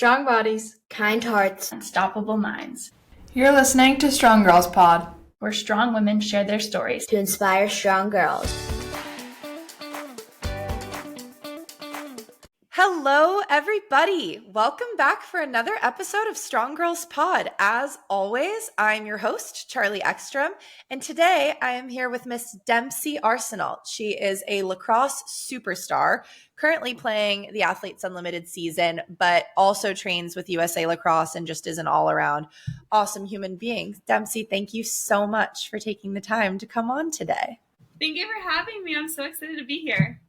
Strong bodies, kind hearts, unstoppable minds. You're listening to Strong Girls Pod, where strong women share their stories to inspire strong girls. Hello, everybody. Welcome back for another episode of Strong Girls Pod. As always, I'm your host, Charlie Ekstrom, and today I am here with Miss Dempsey Arsenault. She is a lacrosse superstar, currently playing the Athletes Unlimited season, but also trains with USA Lacrosse and just is an all-around awesome human being. Dempsey, thank you so much for taking the time to come on today. Thank you for having me. I'm so excited to be here.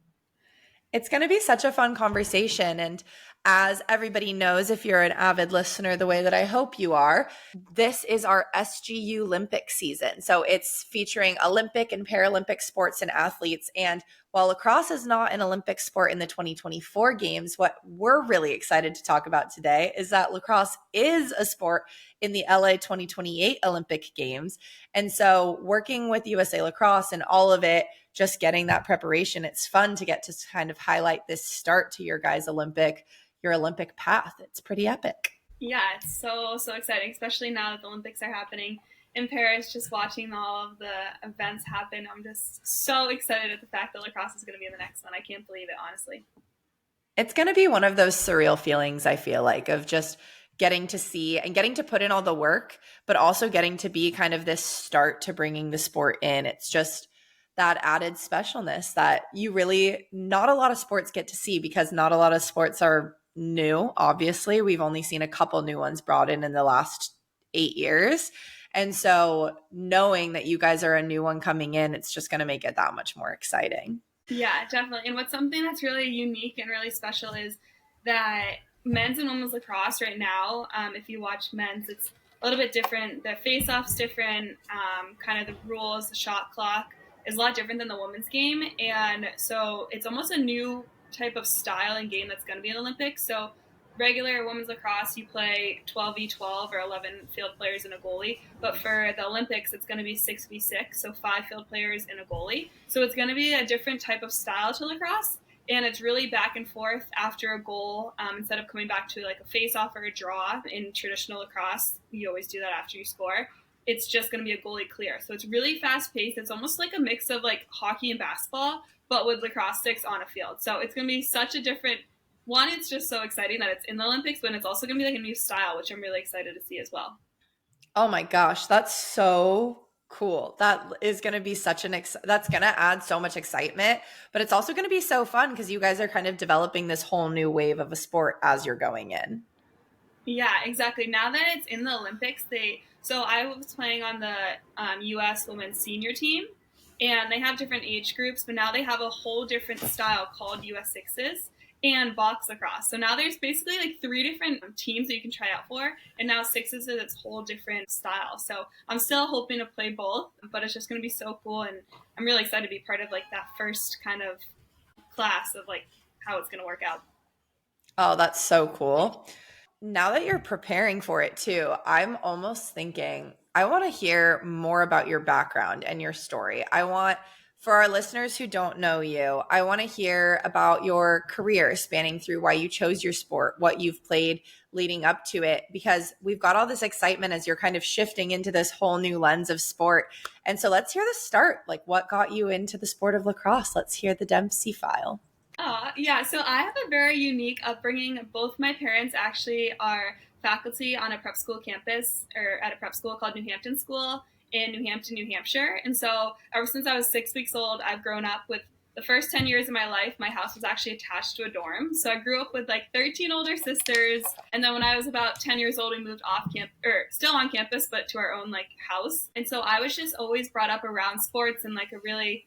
It's going to be such a fun conversation. And as everybody knows, if you're an avid listener the way that I hope you are, this is our SGU Olympic season. So it's featuring Olympic and Paralympic sports and athletes. And while lacrosse is not an Olympic sport in the 2024 games, what we're really excited to talk about today is that lacrosse is a sport in the LA 2028 Olympic Games. And so working with USA Lacrosse and all of it, just getting that preparation, it's fun to get to kind of highlight this start to your guys' your Olympic path. It's pretty epic. Yeah, it's so exciting, especially now that the Olympics are happening in Paris, just watching all of the events happen. I'm just so excited at the fact that lacrosse is going to be in the next one. I can't believe it, honestly. It's going to be one of those surreal feelings, I feel like, of just getting to see and getting to put in all the work, but also getting to be kind of this start to bringing the sport in. It's just that added specialness that not a lot of sports get to see, because not a lot of sports are new. Obviously, we've only seen a couple new ones brought in the last 8 years. And so knowing that you guys are a new one coming in, it's just going to make it that much more exciting. Yeah, definitely. And what's something that's really unique and really special is that men's and women's lacrosse right now, if you watch men's, it's a little bit different. The face-off's different, kind of the rules, the shot clock is a lot different than the women's game. And so it's almost a new type of style and game that's going to be in the Olympics. So regular women's lacrosse, you play 12v12 or 11 field players and a goalie. But for the Olympics, it's going to be 6v6, so 5 field players and a goalie. So it's going to be a different type of style to lacrosse. And it's really back and forth after a goal. Instead of coming back to like a face-off or a draw in traditional lacrosse, you always do that after you score. It's just going to be a goalie clear. So it's really fast-paced. It's almost like a mix of like hockey and basketball, but with lacrosse sticks on a field. So it's going to be such a different one. It's just so exciting that it's in the Olympics, but it's also going to be like a new style, which I'm really excited to see as well. Oh my gosh, that's so cool. That is going to be that's going to add so much excitement, but it's also going to be so fun because you guys are kind of developing this whole new wave of a sport as you're going in. Yeah, exactly. Now that it's in the Olympics, so I was playing on the U.S. women's senior team, and they have different age groups, but now they have a whole different style called U.S. Sixes and box lacrosse. So now there's basically like 3 different teams that you can try out for, and now Sixes is its whole different style. So I'm still hoping to play both, but it's just going to be so cool, and I'm really excited to be part of like that first kind of class of like how it's going to work out. Oh, that's so cool. Now that you're preparing for it too, I'm almost thinking I want to hear more about your background and your story. For our listeners who don't know you, I want to hear about your career spanning through why you chose your sport, what you've played leading up to it, because we've got all this excitement as you're kind of shifting into this whole new lens of sport. And so let's hear the start. Like, what got you into the sport of lacrosse? Let's hear the Dempsey file. Yeah, so I have a very unique upbringing. Both my parents actually are faculty on a prep school campus, or at a prep school called New Hampton School in New Hampton, New Hampshire. And so ever since I was 6 weeks old, I've grown up with the first 10 years of my life. My house was actually attached to a dorm. So I grew up with like 13 older sisters. And then when I was about 10 years old, we moved off campus, or still on campus, but to our own like house. And so I was just always brought up around sports and like a really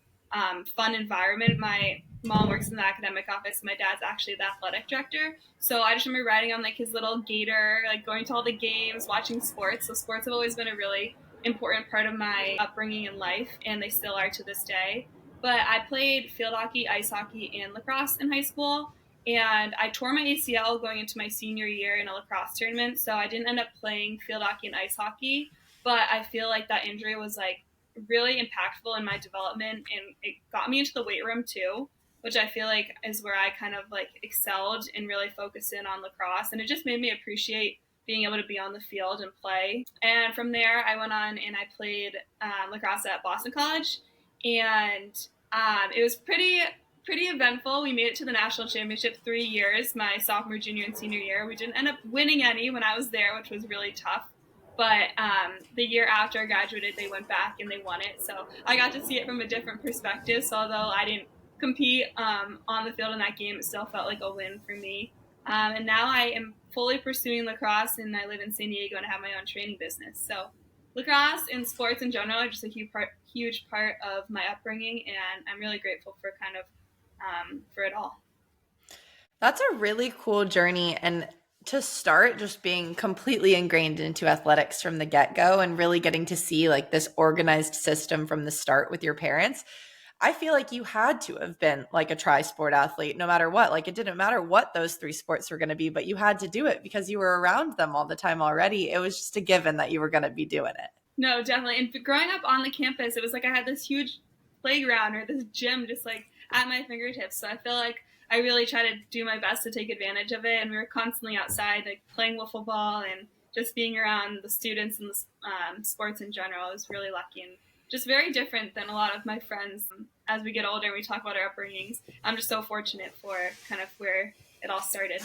fun environment. My mom works in the academic office. My dad's actually the athletic director. So I just remember riding on like his little gator, like going to all the games, watching sports. So sports have always been a really important part of my upbringing in life, and they still are to this day. But I played field hockey, ice hockey, and lacrosse in high school. And I tore my ACL going into my senior year in a lacrosse tournament. So I didn't end up playing field hockey and ice hockey. But I feel like that injury was like really impactful in my development, and it got me into the weight room too. which I feel like is where I kind of like excelled and really focused in on lacrosse. And it just made me appreciate being able to be on the field and play. And from there, I went on and I played lacrosse at Boston College, and it was pretty eventful. We made it to the national championship 3 years, my sophomore, junior, and senior year. We didn't end up winning any when I was there, which was really tough. But the year after I graduated, they went back and they won it. So I got to see it from a different perspective. So although I didn't compete on the field in that game, it still felt like a win for me. And now I am fully pursuing lacrosse, and I live in San Diego and I have my own training business. So lacrosse and sports in general are just a huge part of my upbringing, and I'm really grateful for kind of for it all. That's a really cool journey. And to start just being completely ingrained into athletics from the get-go and really getting to see like this organized system from the start with your parents, I feel like you had to have been like a tri-sport athlete no matter what. Like it didn't matter what those 3 sports were going to be, but you had to do it because you were around them all the time already. It was just a given that you were going to be doing it. No, definitely. And growing up on the campus, it was like I had this huge playground or this gym just like at my fingertips. So I feel like I really try to do my best to take advantage of it. And we were constantly outside, like playing wiffle ball and just being around the students and the sports in general. I was really lucky and just very different than a lot of my friends. As we get older and we talk about our upbringings, I'm just so fortunate for kind of where it all started.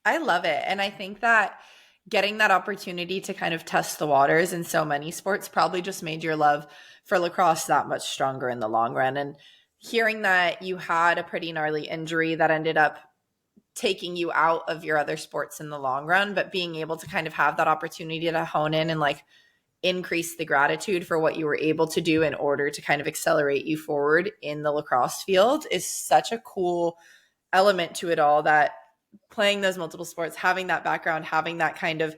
I love it. And I think that getting that opportunity to kind of test the waters in so many sports probably just made your love for lacrosse that much stronger in the long run. And hearing that you had a pretty gnarly injury that ended up taking you out of your other sports in the long run, but being able to kind of have that opportunity to hone in and like increase the gratitude for what you were able to do in order to kind of accelerate you forward in the lacrosse field is such a cool element to it all, that playing those multiple sports, having that background, having that kind of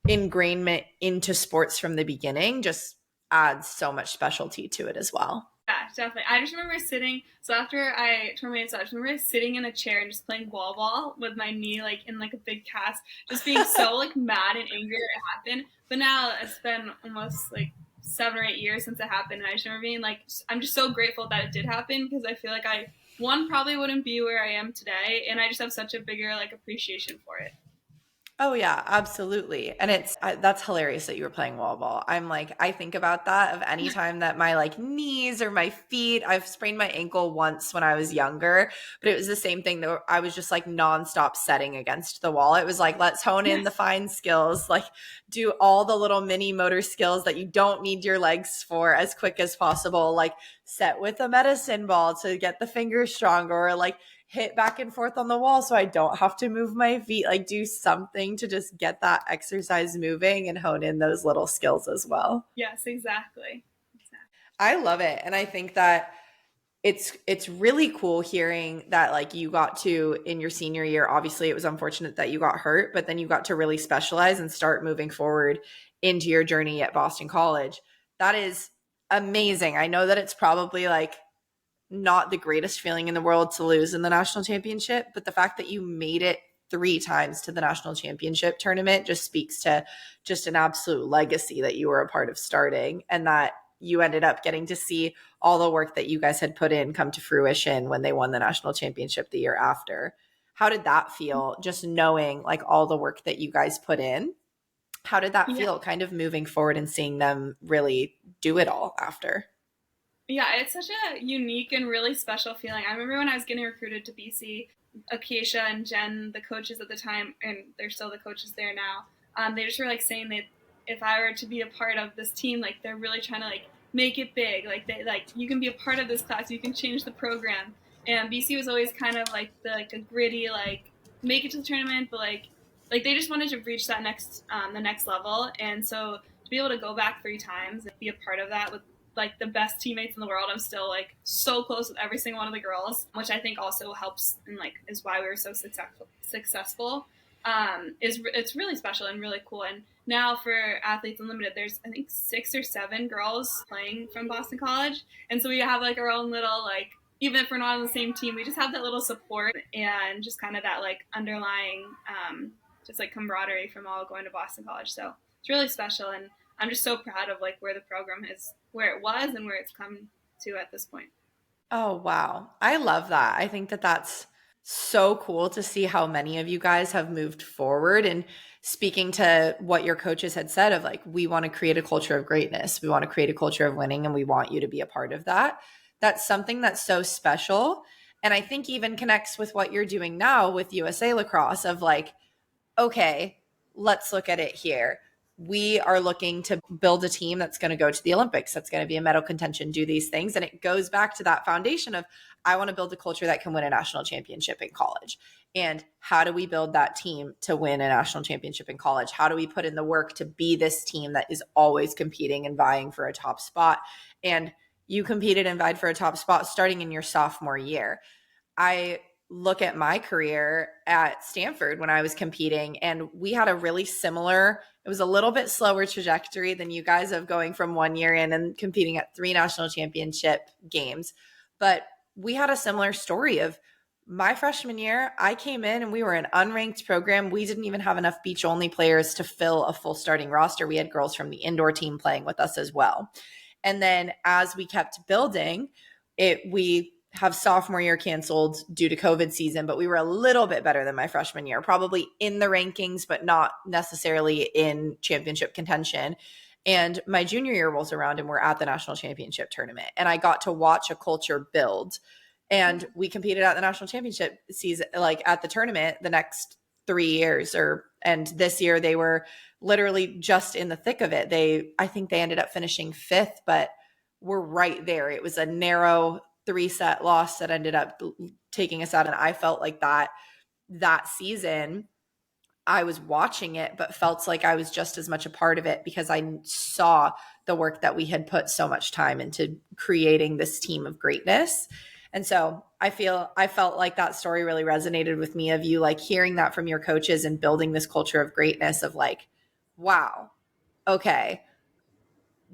ingrainment into sports from the beginning just adds so much specialty to it as well. Yeah, definitely. I just remember sitting, so after I tore my ACL, I just remember sitting in a chair and just playing wall ball with my knee like in like a big cast, just being so like mad and angry that it happened. But now it's been almost like 7 or 8 years since it happened, and I just remember being like, I'm just so grateful that it did happen, because I feel like I, one, probably wouldn't be where I am today, and I just have such a bigger like appreciation for it. Oh yeah, absolutely. And that's hilarious that you were playing wall ball. I'm like, I think about that of any time that my like knees or my feet, I've sprained my ankle once when I was younger, but it was the same thing that I was just like nonstop setting against the wall. It was like, let's hone in the fine skills, like do all the little mini motor skills that you don't need your legs for as quick as possible. Like set with a medicine ball to get the fingers stronger, or like hit back and forth on the wall so I don't have to move my feet, like do something to just get that exercise moving and hone in those little skills as well. Yes, exactly. I love it. And I think that it's really cool hearing that like you got to, in your senior year, obviously it was unfortunate that you got hurt, but then you got to really specialize and start moving forward into your journey at Boston College. That is amazing. I know that it's probably like not the greatest feeling in the world to lose in the national championship, but the fact that you made it 3 times to the national championship tournament just speaks to just an absolute legacy that you were a part of starting, and that you ended up getting to see all the work that you guys had put in come to fruition when they won the national championship the year after. How did that feel, just knowing like all the work that you guys put in? How did that feel kind of moving forward and seeing them really do it all after? Yeah, it's such a unique and really special feeling. I remember when I was getting recruited to BC, Acacia and Jen, the coaches at the time, and they're still the coaches there now, they just were like saying that if I were to be a part of this team, like they're really trying to like make it big. Like they like you can be a part of this class, you can change the program. And BC was always kind of like a gritty like make it to the tournament, but like they just wanted to reach that the next level. And so to be able to go back 3 times and be a part of that with like the best teammates in the world. I'm still like so close with every single one of the girls, which I think also helps and like is why we were so successful. It's really special and really cool. And now for Athletes Unlimited, there's I think 6 or 7 girls playing from Boston College, and so we have like our own little like, even if we're not on the same team, we just have that little support and just kind of that like underlying just like camaraderie from all going to Boston College. So it's really special, and I'm just so proud of like where the program is, where it was, and where it's come to at this point. Oh, wow. I love that. I think that that's so cool to see how many of you guys have moved forward. And speaking to what your coaches had said of like, we want to create a culture of greatness, we want to create a culture of winning, and we want you to be a part of that. That's something that's so special. And I think even connects with what you're doing now with USA Lacrosse of like, okay, let's look at it here. We are looking to build a team that's going to go to the Olympics, that's going to be a medal contention, do these things. And it goes back to that foundation of, I want to build a culture that can win a national championship in college. And how do we build that team to win a national championship in college? How do we put in the work to be this team that is always competing and vying for a top spot? And you competed and vied for a top spot starting in your sophomore year. I look at my career at Stanford when I was competing, and we had a really similar, it was a little bit slower trajectory than you guys of going from 1 year in and competing at 3 national championship games. But we had a similar story of my freshman year, I came in and we were an unranked program. We didn't even have enough beach only players to fill a full starting roster. We had girls from the indoor team playing with us as well. And then as we kept building, we have sophomore year canceled due to COVID season, but we were a little bit better than my freshman year, probably in the rankings, but not necessarily in championship contention. And my junior year rolls around and we're at the national championship tournament. And I got to watch a culture build. And we competed at the national championship season, like at the tournament the next 3 years, and this year they were literally just in the thick of it. I think they ended up finishing 5th, but we're right there. It was a narrow 3-set loss that ended up taking us out. And I felt like that season, I was watching it, but felt like I was just as much a part of it because I saw the work that we had put so much time into creating this team of greatness. And so I felt like that story really resonated with me of you, like hearing that from your coaches and building this culture of greatness of like, wow, okay,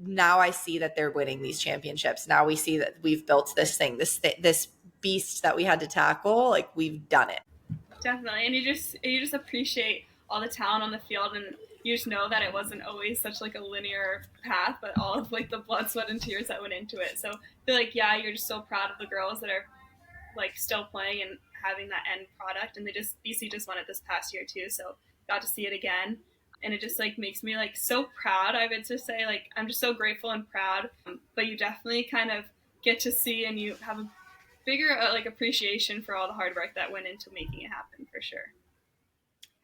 now I see that they're winning these championships. Now we see that we've built this thing, this beast that we had to tackle. Like we've done it. Definitely. And you just appreciate all the talent on the field, and you just know that it wasn't always such like a linear path, but all of like the blood, sweat, and tears that went into it. So I feel like, yeah, you're just so proud of the girls that are like still playing and having that end product. And BC just won it this past year too, so got to see it again. And it just like makes me like so proud. I would just say like I'm just so grateful and proud. But you definitely kind of get to see, and you have a bigger like appreciation for all the hard work that went into making it happen, for sure.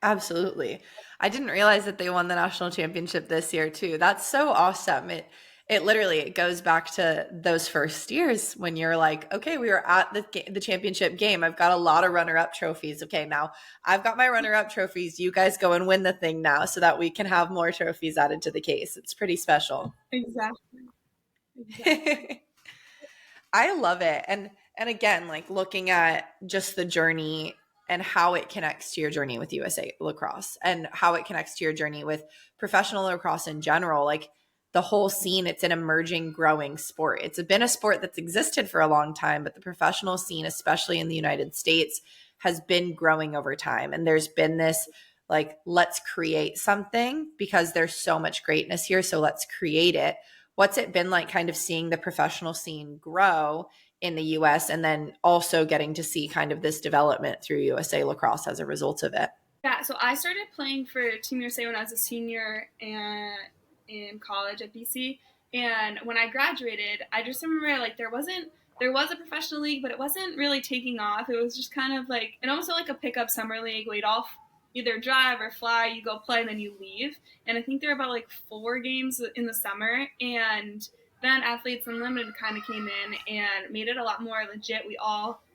Absolutely. I didn't realize that they won the national championship this year too. That's so awesome. It literally, it goes back to those first years when you're like, okay, we were at the championship game. I've got a lot of runner-up trophies. Okay, now I've got my runner-up trophies. You guys go and win the thing now so that we can have more trophies added to the case. It's pretty special. Exactly. I love it. And again, like looking at just the journey and how it connects to your journey with USA Lacrosse and how it connects to your journey with professional lacrosse in general, like the whole scene, it's an emerging, growing sport. It's been a sport that's existed for a long time, but the professional scene, especially in the United States, has been growing over time. And there's been this like, let's create something because there's so much greatness here. So let's create it. What's it been like kind of seeing the professional scene grow in the US and then also getting to see kind of this development through USA Lacrosse as a result of it? Yeah, so I started playing for Team USA when I was a senior in college at BC. And when I graduated, I just remember like there was a professional league, but it wasn't really taking off. It was just kind of like, it almost felt like a pickup summer league. We'd all either drive or fly, you go play, and then you leave. And I think there were about like 4 games in the summer. And then Athletes Unlimited kind of came in and made it a lot more legit.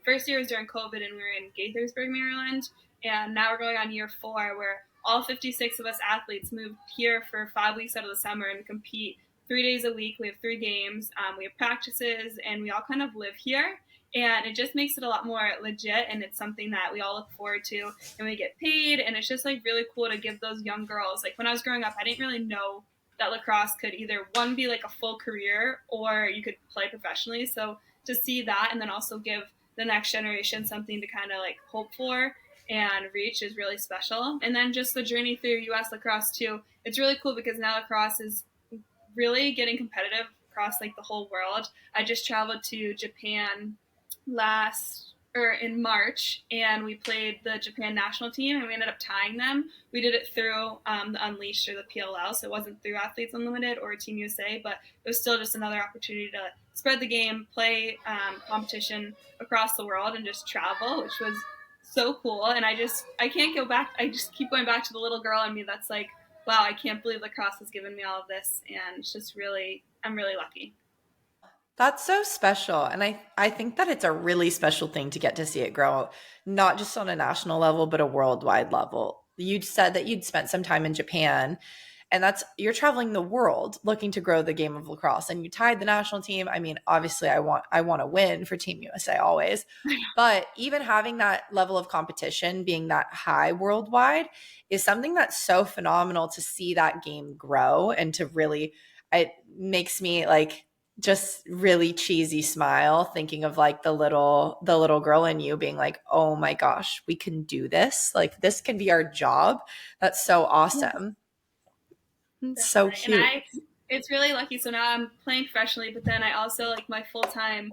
First year was during COVID, and we were in Gaithersburg, Maryland. And now we're going on year 4, where all 56 of us athletes moved here for 5 weeks out of the summer and compete 3 days a week. We have 3 games. We have practices, and we all kind of live here. And it just makes it a lot more legit, and it's something that we all look forward to, and we get paid. And it's just like really cool to give those young girls, like when I was growing up, I didn't really know that lacrosse could either one be like a full career or you could play professionally. So to see that and then also give the next generation something to kind of like hope for and reach is really special. And then just the journey through US Lacrosse too, it's really cool because now lacrosse is really getting competitive across like the whole world. I just traveled to Japan in March, and we played the Japan national team, and we ended up tying them. We did it through the Unleashed or the PLL, so it wasn't through Athletes Unlimited or Team USA, but it was still just another opportunity to spread the game, play competition across the world, and just travel, which was so cool. And I can't go back. I just keep going back to the little girl in me that's like, wow, I can't believe lacrosse has given me all of this, and it's just I'm really lucky. That's so special. And I think that it's a really special thing to get to see it grow, not just on a national level, but a worldwide level. You said that you'd spent some time in Japan, and you're traveling the world looking to grow the game of lacrosse, and you tied the national team. I mean, obviously I want to win for Team USA always, but even having that level of competition being that high worldwide is something that's so phenomenal to see that game grow, and to really, it makes me like just really cheesy smile thinking of like the little girl in you being like, oh my gosh, we can do this. Like, this can be our job. That's so awesome. Yeah. So cute. And it's really lucky. So now I'm playing professionally, but then I also, like, my full-time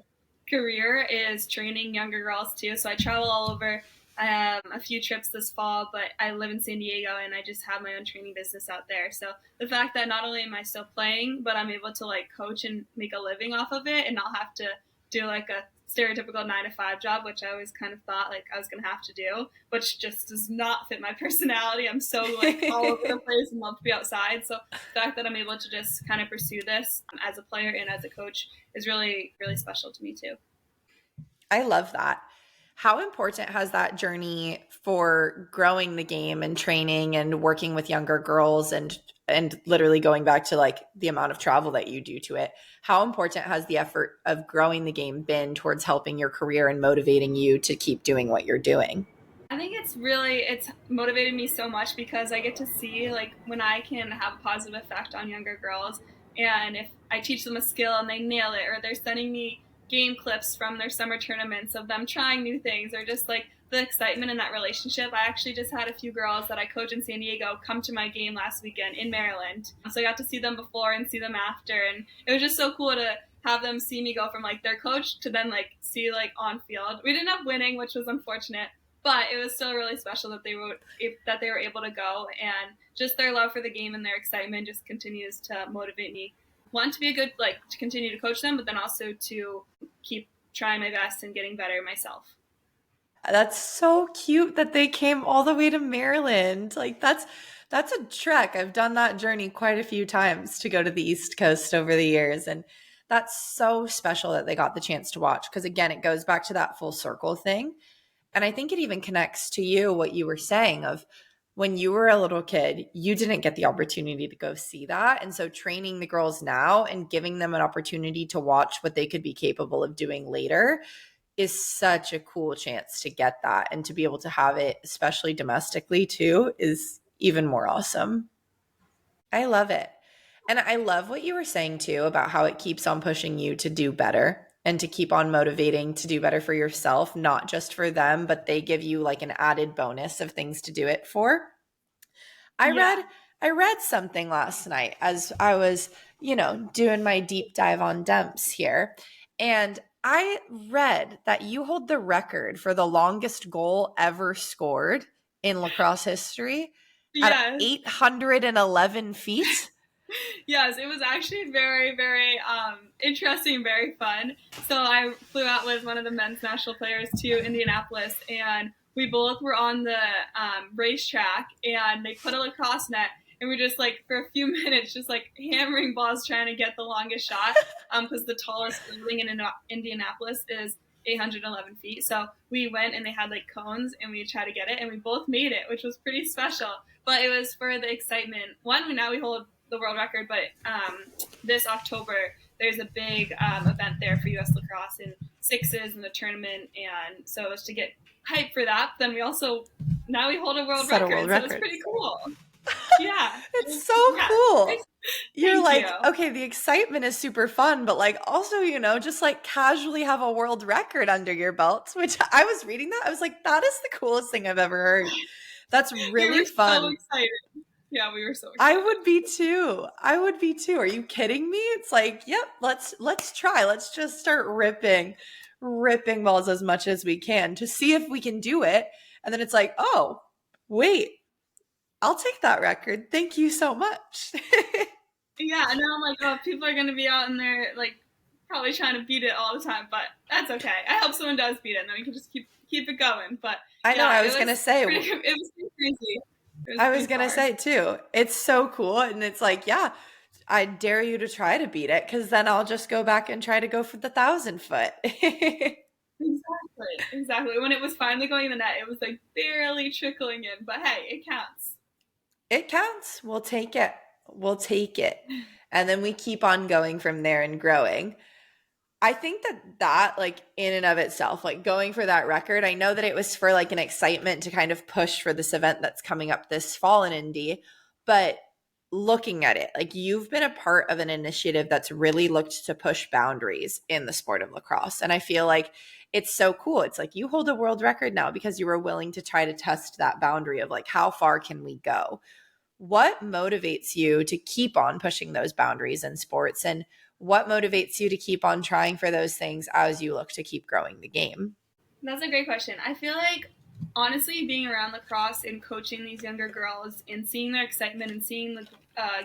career is training younger girls too. So I travel all over. I have a few trips this fall, but I live in San Diego, and I just have my own training business out there. So the fact that not only am I still playing, but I'm able to like coach and make a living off of it, and not have to do like a stereotypical 9-to-5 job, which I always kind of thought like I was going to have to do, which just does not fit my personality. I'm so like all over the place and love to be outside. So the fact that I'm able to just kind of pursue this as a player and as a coach is really, really special to me too. I love that. How important has that journey for growing the game and training and working with younger girls and literally going back to like the amount of travel that you do to it? How important has the effort of growing the game been towards helping your career and motivating you to keep doing what you're doing? I think it's motivated me so much because I get to see like when I can have a positive effect on younger girls, and if I teach them a skill and they nail it, or they're sending me game clips from their summer tournaments of them trying new things, or just like the excitement in that relationship. I actually just had a few girls that I coach in San Diego come to my game last weekend in Maryland. So I got to see them before and see them after, and it was just so cool to have them see me go from like their coach to then like see like on field. We didn't have winning, which was unfortunate, but it was still really special that they were able to go, and just their love for the game and their excitement just continues to motivate me. Want to be to continue to coach them, but then also to keep trying my best and getting better myself. That's so cute that they came all the way to Maryland. Like that's a trek. I've done that journey quite a few times to go to the East Coast over the years. And that's so special that they got the chance to watch. Because again, it goes back to that full circle thing. And I think it even connects to you, what you were saying of when you were a little kid, you didn't get the opportunity to go see that. And so training the girls now and giving them an opportunity to watch what they could be capable of doing later is such a cool chance to get that. And to be able to have it, especially domestically too, is even more awesome. I love it. And I love what you were saying too about how it keeps on pushing you to do better and to keep on motivating to do better for yourself, not just for them, but they give you like an added bonus of things to do it for. I read something last night as I was, doing my deep dive on Demps here. And I read that you hold the record for the longest goal ever scored in lacrosse history at 811 feet. Yes, it was actually very, very interesting, very fun. So I flew out with one of the men's national players to Indianapolis, and we both were on the racetrack, and they put a lacrosse net, and we just like for a few minutes just like hammering balls trying to get the longest shot because the tallest building in Indianapolis is 811 feet. So we went and they had like cones, and we tried to get it, and we both made it, which was pretty special. But it was for the excitement. Now we hold the world record, but this October there's a big event there for U.S. Lacrosse in sixes in the tournament, and so it was to get hype for that. Then we also now we hold a world record, so it's pretty cool. Yeah, it's so cool. You're like, okay, the excitement is super fun, but like also, just like casually have a world record under your belt, which I was reading that. I was like, that is the coolest thing I've ever heard. That's really fun. So excited. Yeah, we were so excited. I would be too. Are you kidding me? It's like, yep, let's try. Let's just start ripping ripping balls as much as we can to see if we can do it. And then it's like, oh, wait, I'll take that record. Thank you so much. Yeah, and now I'm like, oh, people are going to be out in there, like, probably trying to beat it all the time, but that's okay. I hope someone does beat it, and then we can just keep it going. But I know, I was going to say. it was pretty crazy. I was going to say, too, it's so cool. And it's like, yeah, I dare you to try to beat it, because then I'll just go back and try to go for the 1,000-foot. Exactly. When it was finally going in the net, it was like barely trickling in, but hey, it counts. It counts. We'll take it. And then we keep on going from there and growing. I think that like in and of itself, like going for that record, I know that it was for like an excitement to kind of push for this event that's coming up this fall in Indy, but looking at it, like you've been a part of an initiative that's really looked to push boundaries in the sport of lacrosse. And I feel like it's so cool. It's like you hold a world record now because you were willing to try to test that boundary of like, how far can we go? What motivates you to keep on pushing those boundaries in sports? And what motivates you to keep on trying for those things as you look to keep growing the game? That's a great question. I feel like, honestly, being around lacrosse and coaching these younger girls and seeing their excitement and seeing the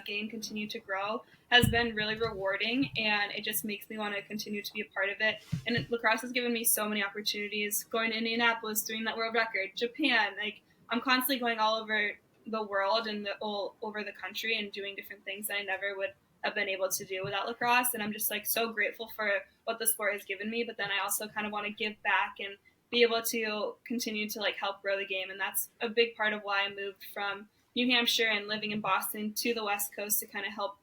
game continue to grow has been really rewarding, and it just makes me want to continue to be a part of it. And lacrosse has given me so many opportunities, going to Indianapolis, doing that world record, Japan. Like, I'm constantly going all over the world and all over the country and doing different things that I never would have been able to do without lacrosse. And I'm just like so grateful for what the sport has given me, but then I also kind of want to give back and be able to continue to like help grow the game. And that's a big part of why I moved from New Hampshire and living in Boston to the West Coast to kind of help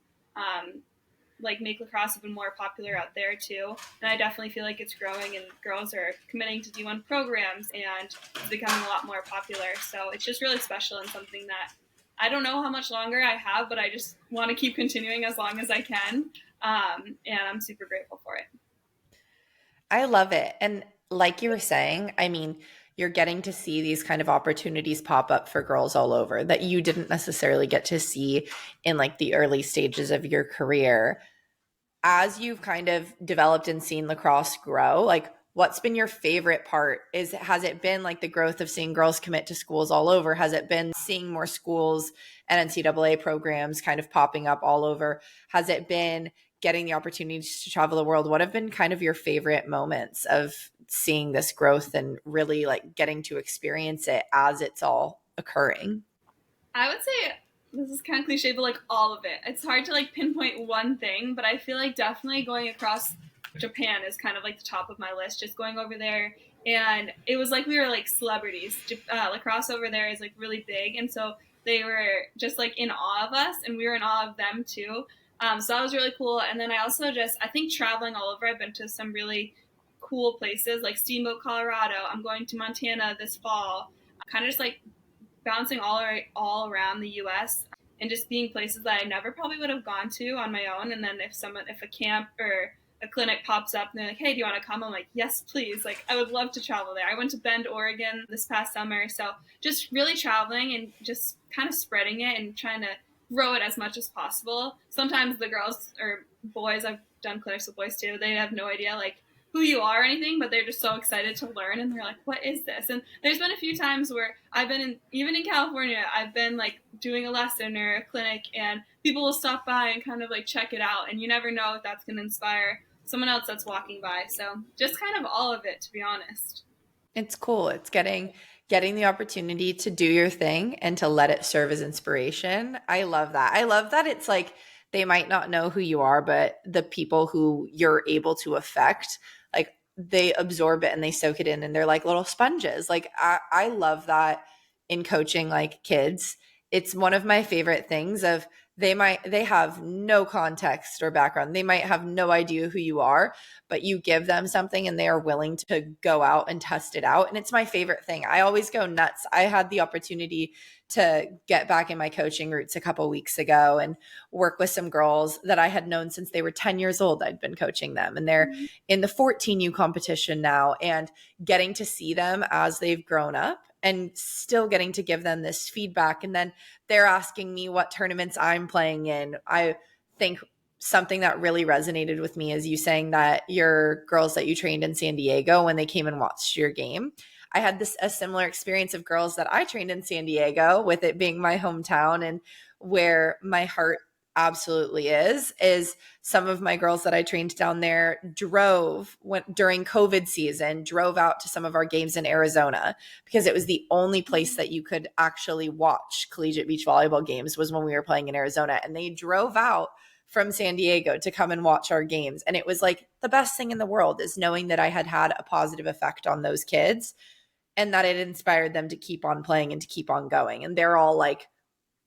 like make lacrosse even more popular out there too. And I definitely feel like it's growing, and girls are committing to D1 programs, and it's becoming a lot more popular. So it's just really special and something that I don't know how much longer I have, but I just want to keep continuing as long as I can. And I'm super grateful for it. I love it. And like you were saying, I mean, you're getting to see these kind of opportunities pop up for girls all over that you didn't necessarily get to see in like the early stages of your career. As you've kind of developed and seen lacrosse grow, like what's been your favorite part? Has it been like the growth of seeing girls commit to schools all over? Has it been seeing more schools and NCAA programs kind of popping up all over? Has it been getting the opportunities to travel the world? What have been kind of your favorite moments of seeing this growth and really like getting to experience it as it's all occurring? I would say, this is kind of cliche, but like all of it. It's hard to like pinpoint one thing, but I feel like definitely going across Japan is kind of like the top of my list. Just going over there, and it was like we were like celebrities. Lacrosse over there is like really big, and so they were just like in awe of us, and we were in awe of them too. So that was really cool. And then I also I think traveling all over. I've been to some really cool places like Steamboat, Colorado. I'm going to Montana this fall. Kind of just like bouncing all around the U.S. and just being places that I never probably would have gone to on my own. And then if a camp or a clinic pops up and they're like, hey, do you want to come? I'm like, yes, please. Like, I would love to travel there. I went to Bend, Oregon this past summer. So just really traveling and just kind of spreading it and trying to grow it as much as possible. Sometimes the girls or boys, I've done clinics with boys too, they have no idea like who you are or anything, but they're just so excited to learn, and they're like, what is this? And there's been a few times where I've been even in California, I've been like doing a lesson or a clinic, and people will stop by and kind of like check it out, and you never know if that's going to inspire someone else that's walking by. So just kind of all of it, to be honest. It's cool. It's getting the opportunity to do your thing and to let it serve as inspiration. I love that. I love that it's like they might not know who you are, but the people who you're able to affect, like they absorb it and they soak it in, and they're like little sponges. Like I love that in coaching like kids. It's one of my favorite things of they have no context or background. They might have no idea who you are, but you give them something and they are willing to go out and test it out. And it's my favorite thing. I always go nuts. I had the opportunity to get back in my coaching roots a couple weeks ago and work with some girls that I had known since they were 10 years old. I'd been coaching them, and they're in the 14U competition now, and getting to see them as they've grown up and still getting to give them this feedback. And then they're asking me what tournaments I'm playing in. I think something that really resonated with me is you saying that your girls that you trained in San Diego, when they came and watched your game, I had a similar experience of girls that I trained in San Diego, with it being my hometown and where my heart absolutely is some of my girls that I trained down there during COVID season, drove out to some of our games in Arizona, because it was the only place that you could actually watch collegiate beach volleyball games was when we were playing in Arizona. And they drove out from San Diego to come and watch our games. And it was like the best thing in the world, is knowing that I had a positive effect on those kids and that it inspired them to keep on playing and to keep on going. And they're all like,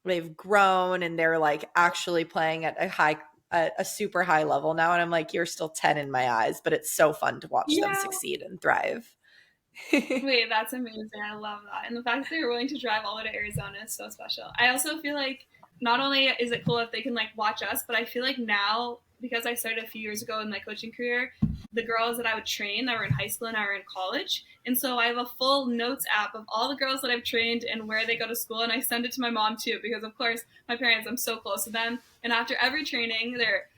they've grown and they're like actually playing at a super high level now. And I'm like, you're still 10 in my eyes, but it's so fun to watch them succeed and thrive. Wait, that's amazing. I love that. And the fact that they were willing to drive all the way to Arizona is so special. I also feel like not only is it cool if they can like watch us, but I feel like now, because I started a few years ago in my coaching career, the girls that I would train that were in high school and I were in college. And so I have a full notes app of all the girls that I've trained and where they go to school. And I send it to my mom too, because of course my parents, I'm so close to them. And after every training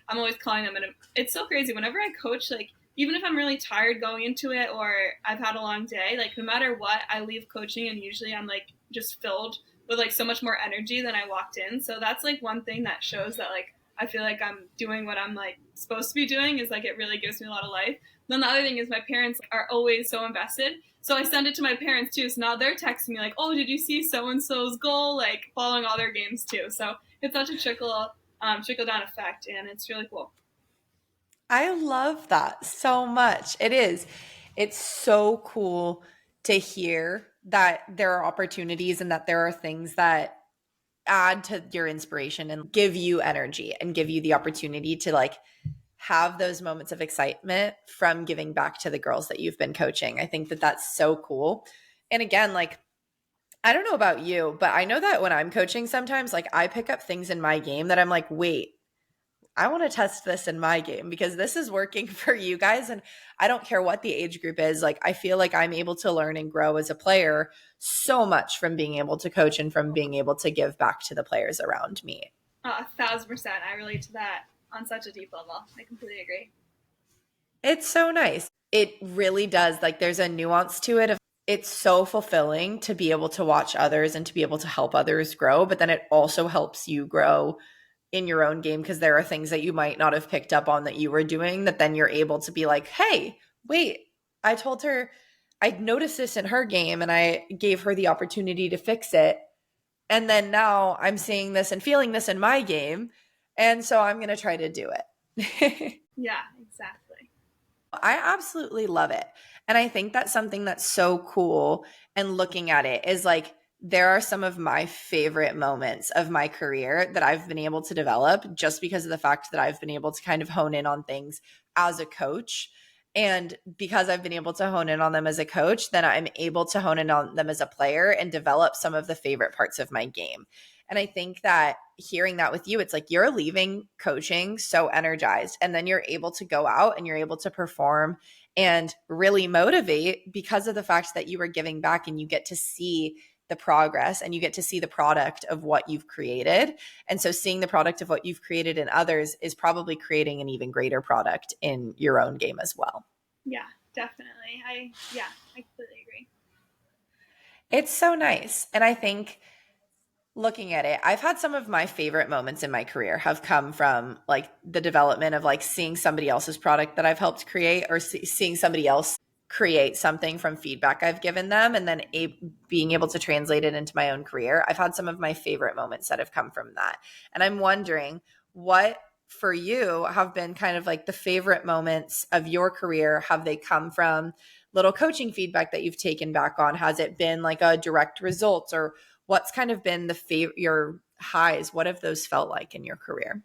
I'm always calling them. And it's so crazy. Whenever I coach, like, even if I'm really tired going into it or I've had a long day, like no matter what, I leave coaching and usually I'm like just filled with like so much more energy than I walked in. So that's like one thing that shows that like I feel like I'm doing what I'm like supposed to be doing, is like it really gives me a lot of life. Then the other thing is my parents are always so invested. So I send it to my parents too. So now they're texting me like, oh, did you see so-and-so's goal? Like following all their games too. So it's such a trickle down effect, and it's really cool. I love that so much. It is. It's so cool to hear that there are opportunities and that there are things that add to your inspiration and give you energy and give you the opportunity to like have those moments of excitement from giving back to the girls that you've been coaching. I think that that's so cool. And again, like, I don't know about you, but I know that when I'm coaching sometimes, like I pick up things in my game that I'm like, wait, I want to test this in my game because this is working for you guys. And I don't care what the age group is. Like, I feel like I'm able to learn and grow as a player so much from being able to coach and from being able to give back to the players around me. 1,000%. I relate to that on such a deep level. I completely agree. It's so nice. It really does. Like, there's a nuance to it. It's so fulfilling to be able to watch others and to be able to help others grow. But then it also helps you grow in your own game, because there are things that you might not have picked up on that you were doing that then you're able to be like, hey, wait, I told her I noticed this in her game and I gave her the opportunity to fix it. And then now I'm seeing this and feeling this in my game. And so I'm going to try to do it. Yeah, exactly. I absolutely love it. And I think that's something that's so cool. And looking at it is like, there are some of my favorite moments of my career that I've been able to develop just because of the fact that I've been able to kind of hone in on things as a coach. And because I've been able to hone in on them as a coach, then I'm able to hone in on them as a player and develop some of the favorite parts of my game. And I think that hearing that with you, it's like you're leaving coaching so energized, and then you're able to go out and you're able to perform and really motivate because of the fact that you were giving back and you get to see the progress and you get to see the product of what you've created. And so seeing the product of what you've created in others is probably creating an even greater product in your own game as well. Yeah, definitely. I completely agree. It's so nice. And I think looking at it, I've had some of my favorite moments in my career have come from like the development of like seeing somebody else's product that I've helped create, or seeing somebody else create something from feedback I've given them, and then being able to translate it into my own career. I've had some of my favorite moments that have come from that. And I'm wondering what for you have been kind of like the favorite moments of your career. Have they come from little coaching feedback that you've taken back on? Has it been like a direct result, or what's kind of been your highs? What have those felt like in your career?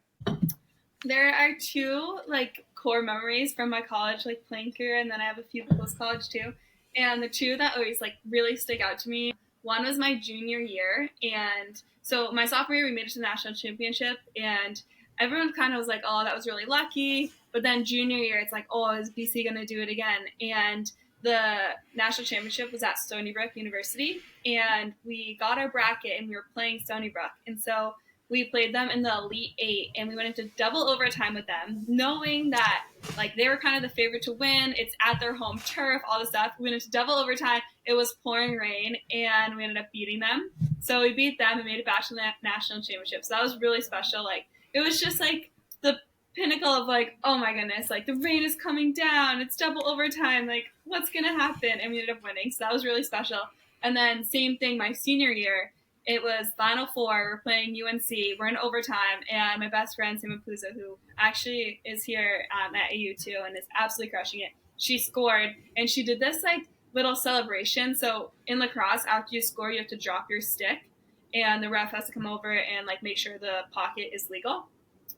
There are two like core memories from my college like playing career, and then I have a few post college too. And the two that always like really stick out to me, one was my junior year, and so my sophomore year we made it to the national championship, and everyone kind of was like, oh, that was really lucky. But then junior year, it's like, oh, is BC gonna do it again? And the national championship was at Stony Brook University, and we got our bracket and we were playing Stony Brook, and so we played them in the Elite Eight, and we went into double overtime with them, knowing that like they were kind of the favorite to win. It's at their home turf, all this stuff. We went into double overtime. It was pouring rain, and we ended up beating them. So we beat them and made it back to the national championship. So that was really special. Like it was just like the pinnacle of like, oh my goodness, like the rain is coming down. It's double overtime. Like what's gonna happen? And we ended up winning. So that was really special. And then same thing my senior year. It was Final Four. We're playing UNC. We're in overtime, and my best friend, Sam Mapuza, who actually is here at AU too and is absolutely crushing it, she scored, and she did this like little celebration. So in lacrosse, after you score, you have to drop your stick, and the ref has to come over and like make sure the pocket is legal.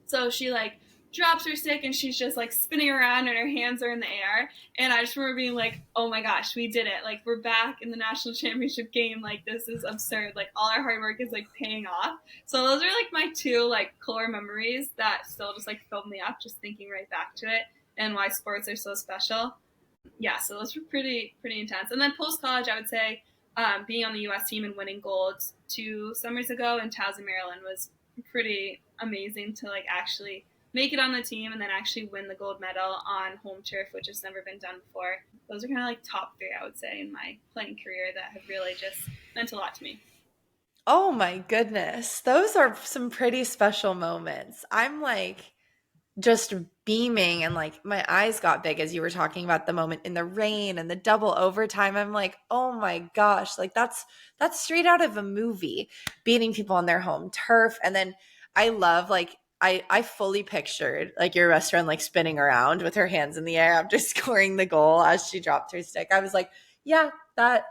So she like drops her stick and she's just like spinning around and her hands are in the air. And I just remember being like, oh my gosh, we did it. Like we're back in the national championship game. Like this is absurd. Like all our hard work is like paying off. So those are like my two like core memories that still just like filled me up just thinking right back to it and why sports are so special. Yeah, so those were pretty intense. And then post college, I would say being on the U.S. team and winning gold 2 summers ago in Towson, Maryland was pretty amazing to like actually make it on the team and then actually win the gold medal on home turf, which has never been done before. Those are kind of like top 3, I would say, in my playing career that have really just meant a lot to me. Oh my goodness. Those are some pretty special moments. I'm like just beaming and like my eyes got big as you were talking about the moment in the rain and the double overtime. I'm like, oh my gosh, like that's straight out of a movie, beating people on their home turf. And then I love like I fully pictured like your best friend like spinning around with her hands in the air after scoring the goal as she dropped her stick. I was like, yeah, that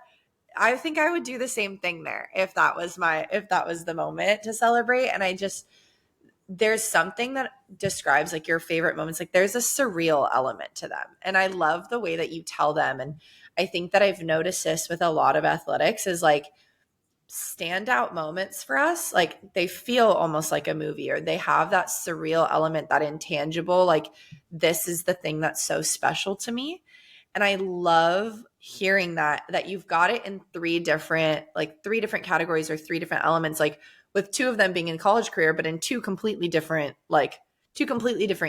I think I would do the same thing there if that was the moment to celebrate. And there's something that describes like your favorite moments. Like there's a surreal element to them. And I love the way that you tell them. And I think that I've noticed this with a lot of athletics is like standout moments for us. Like they feel almost like a movie or they have that surreal element, that intangible, like this is the thing that's so special to me. And I love hearing that you've got it in 3 different categories or 3 different elements, like with 2 of them being in college career, but in 2 completely different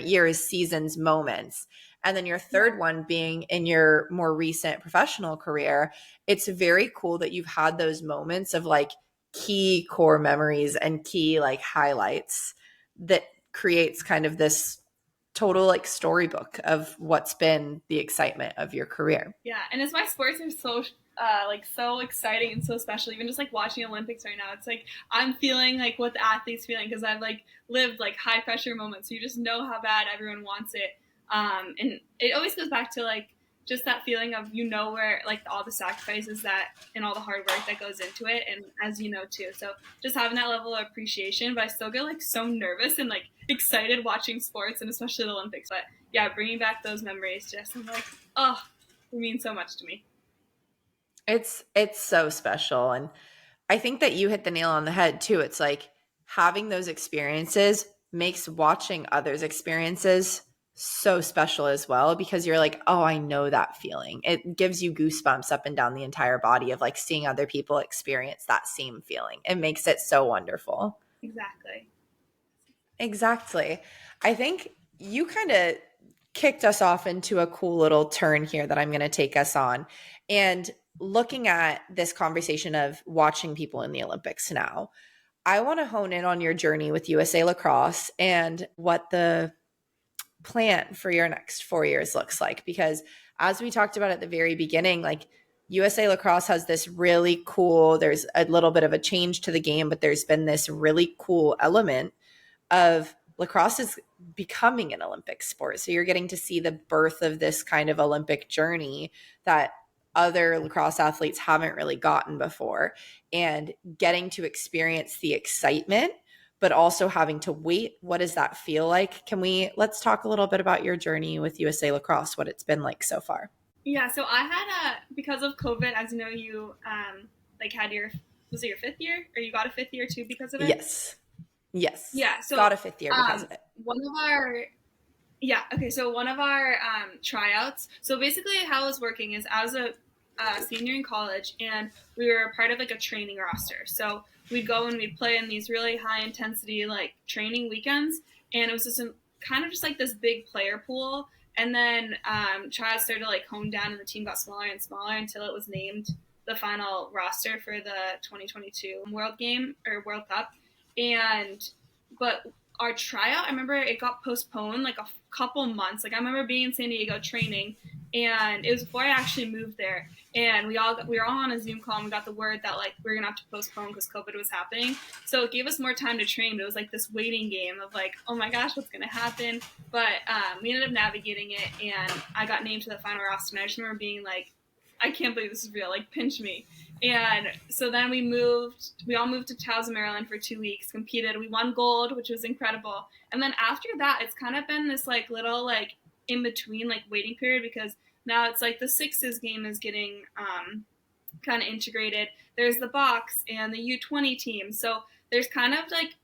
years, seasons, moments. And then your third one being in your more recent professional career. It's very cool that you've had those moments of like key core memories and key like highlights that creates kind of this total like storybook of what's been the excitement of your career. Yeah, and it's why sports are so so exciting and so special. Even just like watching Olympics right now, it's like I'm feeling like what the athletes feeling because I've like lived like high pressure moments. So you just know how bad everyone wants it, and it always goes back to like just that feeling of where like all the sacrifices that and all the hard work that goes into it, and as you know too. So just having that level of appreciation, but I still get like so nervous and like excited watching sports and especially the Olympics. But yeah, bringing back those memories, just I'm like, oh, it means so much to me. It's so special. And I think that you hit the nail on the head too. It's like having those experiences makes watching others' experiences so special as well, because you're like, oh, I know that feeling. It gives you goosebumps up and down the entire body of like seeing other people experience that same feeling. It makes it so wonderful. Exactly. I think you kind of kicked us off into a cool little turn here that I'm going to take us on. And looking at this conversation of watching people in the Olympics now, I want to hone in on your journey with USA Lacrosse and what the plan for your next 4 years looks like. Because as we talked about at the very beginning, like USA Lacrosse has this really cool, there's a little bit of a change to the game, but there's been this really cool element of lacrosse is becoming an Olympic sport. So you're getting to see the birth of this kind of Olympic journey that other lacrosse athletes haven't really gotten before, and getting to experience the excitement, but also having to wait. What does that feel like? Let's talk a little bit about your journey with USA Lacrosse, what it's been like so far. Yeah, so I had because of COVID, as you know, you like had was it your 5th year, or you got a 5th year too because of it? Yes. Yeah, so got a 5th year because of it. One of our tryouts. So basically, how it was working is I was a senior in college, and we were a part of like a training roster. So we'd go and we'd play in these really high intensity like training weekends, and it was just kind of just like this big player pool. And then tries started to like hone down, and the team got smaller and smaller until it was named the final roster for the 2022 World Cup. And but our tryout, I remember it got postponed like a couple months. Like I remember being in San Diego training, and it was before I actually moved there. And we were all on a Zoom call, and we got the word that like we were gonna have to postpone because COVID was happening. So it gave us more time to train. But it was like this waiting game of like, oh my gosh, what's gonna happen? But we ended up navigating it, and I got named to the final roster. And I just remember being like, I can't believe this is real. Like, pinch me. And so then we all moved to Towson, Maryland for 2 weeks, competed. We won gold, which was incredible. And then after that, it's kind of been this like little like in between like waiting period, because now it's like the sixes game is getting kind of integrated. There's the box and the U20 team. So there's kind of like,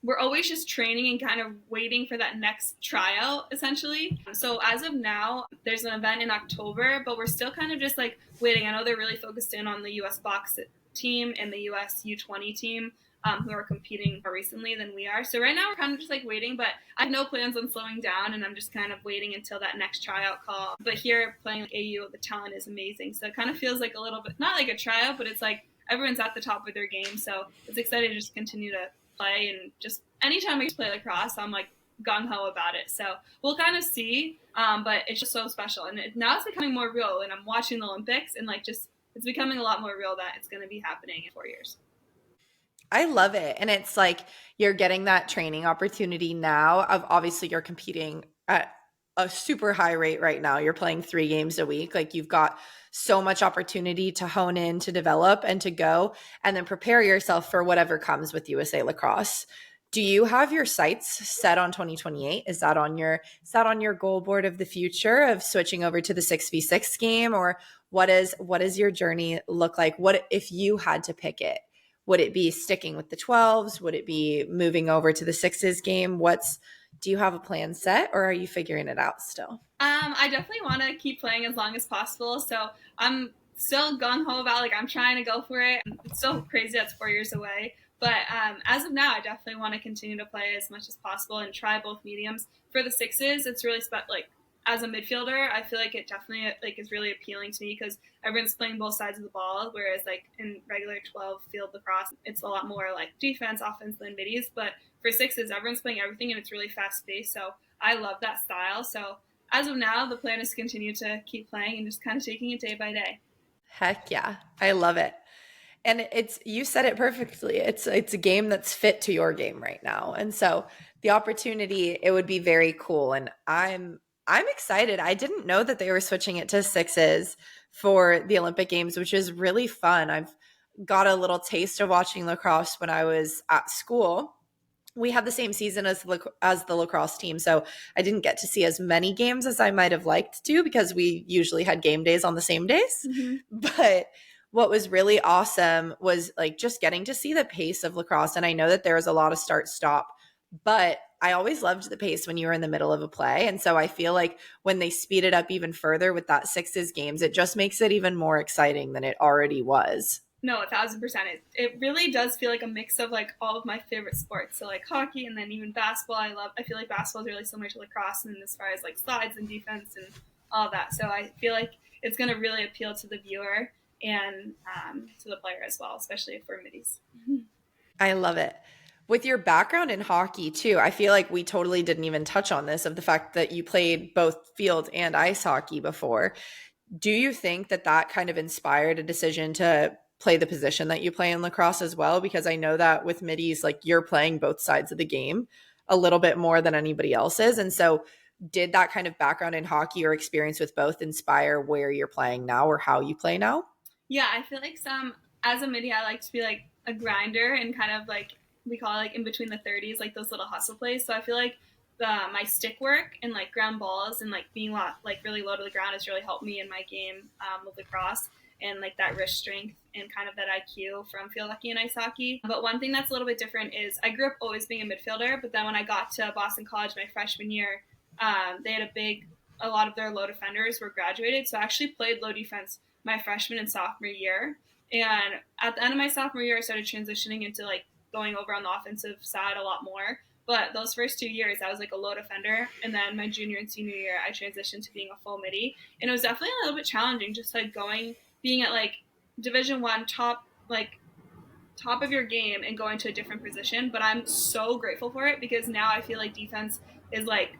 we're always just training and kind of waiting for that next tryout, essentially. So as of now, there's an event in October, but we're still kind of just like waiting. I know they're really focused in on the U.S. box team and the U.S. U20 team, who are competing more recently than we are. So right now we're kind of just like waiting, but I have no plans on slowing down, and I'm just kind of waiting until that next tryout call. But here playing like AU, the talent is amazing. So it kind of feels like a little bit, not like a tryout, but it's like everyone's at the top of their game. So it's exciting to just continue to play, and just anytime we play lacrosse, I'm like gung-ho about it. So we'll kind of see, but it's just so special, and now it's becoming more real, and I'm watching the Olympics, and like just it's becoming a lot more real that it's going to be happening in 4 years. I love it. And it's like you're getting that training opportunity now of obviously you're competing at a super high rate right now. You're playing 3 games a week. Like you've got so much opportunity to hone in, to develop, and to go and then prepare yourself for whatever comes with USA Lacrosse. Do you have your sights set on 2028? Is that on your goal board of the future of switching over to the 6v6 game, or what is your journey look like? What if you had to pick it? Would it be sticking with the 12s? Would it be moving over to the 6s game? Do you have a plan set, or are you figuring it out still? I definitely want to keep playing as long as possible. So I'm still gung-ho about like I'm trying to go for it. It's still crazy that's 4 years away. But as of now, I definitely want to continue to play as much as possible and try both mediums. For the 6s, it's really like as a midfielder, I feel like it definitely like is really appealing to me because everyone's playing both sides of the ball, whereas like in regular 12 field lacrosse, it's a lot more like defense, offense than middies. But for 6s, everyone's playing everything, and it's really fast paced. So I love that style. So as of now, the plan is to continue to keep playing and just kind of taking it day by day. Heck yeah. I love it. And you said it perfectly. It's a game that's fit to your game right now. And so the opportunity, it would be very cool. And I'm excited. I didn't know that they were switching it to 6s for the Olympic Games, which is really fun. I've got a little taste of watching lacrosse when I was at school. We had the same season as the lacrosse team, so I didn't get to see as many games as I might have liked to because we usually had game days on the same days. Mm-hmm. But what was really awesome was like just getting to see the pace of lacrosse. And I know that there was a lot of start-stop, but I always loved the pace when you were in the middle of a play. And so I feel like when they speed it up even further with that 6s games, it just makes it even more exciting than it already was. No, 1,000%. It really does feel like a mix of like all of my favorite sports. So like hockey and then even basketball. I feel like basketball is really similar to lacrosse, and as far as like slides and defense and all that. So I feel like it's going to really appeal to the viewer and to the player as well, especially for middies. I love it. With your background in hockey too, I feel like we totally didn't even touch on this, of the fact that you played both field and ice hockey before. Do you think that kind of inspired a decision to play the position that you play in lacrosse as well? Because I know that with middies, like you're playing both sides of the game a little bit more than anybody else is. And so did that kind of background in hockey or experience with both inspire where you're playing now or how you play now? Yeah, I feel like as a middie, I like to be like a grinder and kind of like, we call it like in between the 30s, like those little hustle plays. So I feel like my stick work and like ground balls and like being like really low to the ground has really helped me in my game with lacrosse, and like that wrist strength and kind of that IQ from field hockey and ice hockey. But one thing that's a little bit different is I grew up always being a midfielder, but then when I got to Boston College my freshman year, they had a lot of their low defenders were graduated. So I actually played low defense my freshman and sophomore year. And at the end of my sophomore year, I started transitioning into like going over on the offensive side a lot more. But those first 2 years, I was like a low defender. And then my junior and senior year, I transitioned to being a full midi. And it was definitely a little bit challenging, just like being at like Division I, top of your game and going to a different position. But I'm so grateful for it because now I feel like defense is like